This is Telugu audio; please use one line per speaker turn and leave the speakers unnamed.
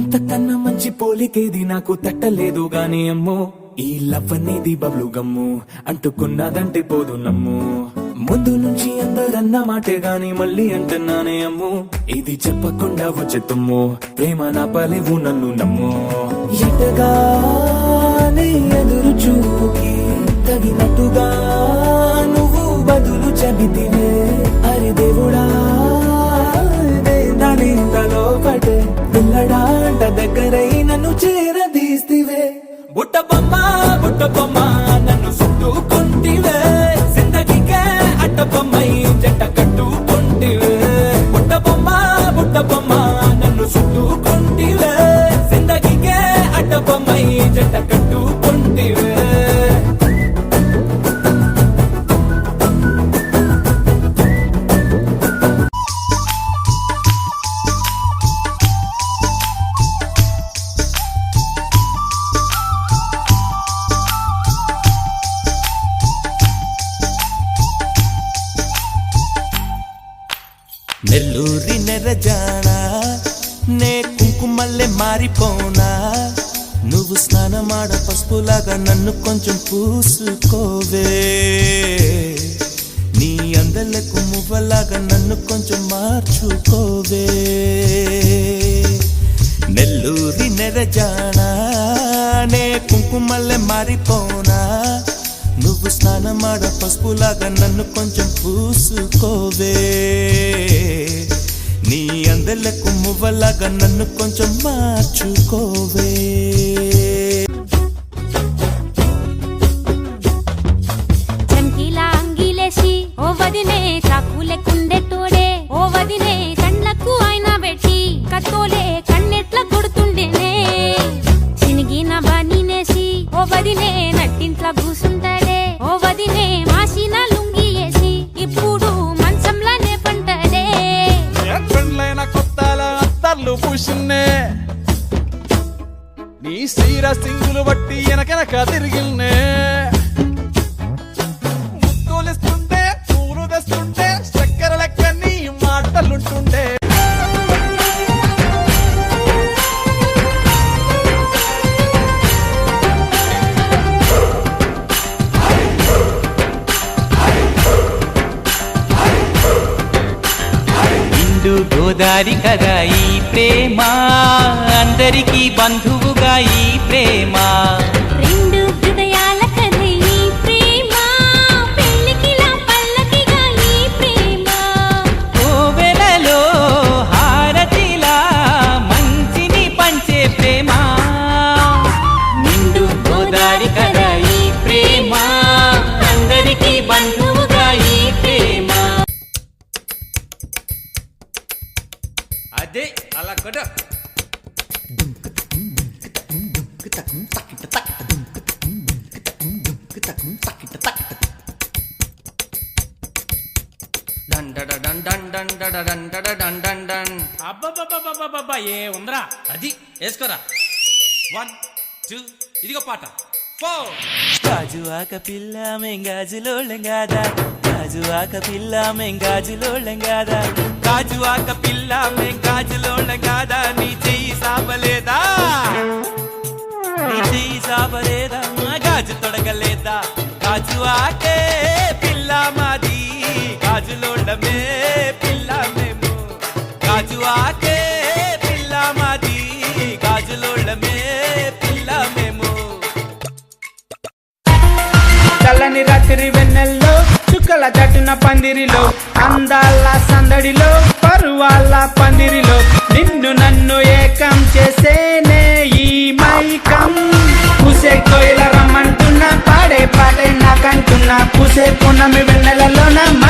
ఇంతకన్నా మంచి పోలికేది నాకు తట్టలేదు గాని అమ్మో ఈ లవ్ అనేది బబ్లు గమ్ము అంటుకున్నదంటే పోదు నమ్ము ముందు నుంచి అందరన్న మాటే గాని మళ్ళీ అంటున్నానే అమ్ము ఇది చెప్పకుండా వచ్చే తుమ్ము ప్రేమ నా పలేవు నన్ను నమ్ము ఎటగానే ఎదురు చూపుకి తగినట్టుగా నువ్వు బదులు చెబితివే అరే దేవుడా దానింతలో పడే పిల్లడాంట దగ్గరై నన్ను చేరదీస్తివే బుట్ట బొమ్మ నన్ను చుట్టుకుంటివే జిందగీకే అట్ట బొమ్మై జంట కట్టుకుంటివే బుట్ట బొమ్మ నన్ను చుట్టుకుంటివే జిందగీకే అట్ట బొమ్మై జంట కట్టుకుంటివే
నెల్లూరి నెరజానా నే కుంకుమల్లే మారిపోనా నువ్వు స్నానమాడ పసుపులాగా నన్ను కొంచెం పూసుకోవే నీ అందలకు మువ్వలాగా నన్ను కొంచెం మార్చుకోవే నెల్లూరి నెరజానా నే కుంకుమల్లే మారిపోనా నువ్వు స్నానమాడ పసుపులాగా నన్ను కొంచెం పూసుకోవే నీ అందలకు మువ్వలాగా నన్ను కొంచెం మార్చుకోవే
చంకీలా అంగిలేసి ఓ వదినే చాకులే కుండెట్టోడే ఓ వదినే కండ్లకు ఆయన పెట్టి కత్తోలే కన్నెట్ల కొడుతుండేనే చినిగిన బానినేసి ఓ వదినే నట్టింట్ల కూసుంటాడే ఓ వదినే మాసిన లుంగి వేసి ఇప్పుడు మంచంలానే పంటాడే
పెండ్లైన కొత్తల అత్తర్లు పూసిన్నే నీ సీర సింగులు బట్టి వెనకెనక తిరిగిల్నే ముద్దులిస్తుంటే పూలు తెస్తుంటే చక్కెర లెక్క నీ మాటలుంటుండే
గోదారి కదా ఈ ప్రేమ అందరికీ బంధువుగా ఈ ప్రేమ
రెండు హృదయాల కథ ఈ ప్రేమ పెళ్ళికిలా పల్లకిగా ఈ ప్రేమ
కోవెలలో హారతిలా మంచిని పంచే ప్రేమ నిండు గోదారి కదా ఈ ప్రేమ అందరికీ బంధువుగా ఈ ప్రేమ అదే అలా కొట్ట
అబ్బబ్బబ్బబ్బబ్బబ్బా ఏ ఉందరా అది వేసుకోరా 1 2 ఇదిగో పాట 4
గాజు ఆక పిల్ల మెంగాజులోళ్ళం కాదా గాజు ఆక పిల్ల మెంగాజులోళ్ళం కాదా గాజు ఆక పిల్ల మెంగాజులోళ్ళం కాదా నీ చెయ్యి సాపలేదా నీ చెయ్యి సాపలేదా గాజు తొడగలేదా గాజు ఆకే పిల్ల మాది గాజులోళ్ళమే పిల్ల మేము గాజు ఆకే పిల్ల మాది గాజులోళ్ళమే పిల్ల మేము
చల్లని రాత్రి వెన్నెల్లో చుక్కల జట్టున పందిరిలో అందాల సందడిలో పరువాల పందిరిలో నిన్ను నన్ను ఏకం చేసేనే ఈ మైకం పూసే కోయిల రమ్మంటున్నా పాడే పాటే నాకంటున్నా పూసే పున్నమి వెన్నెలలోన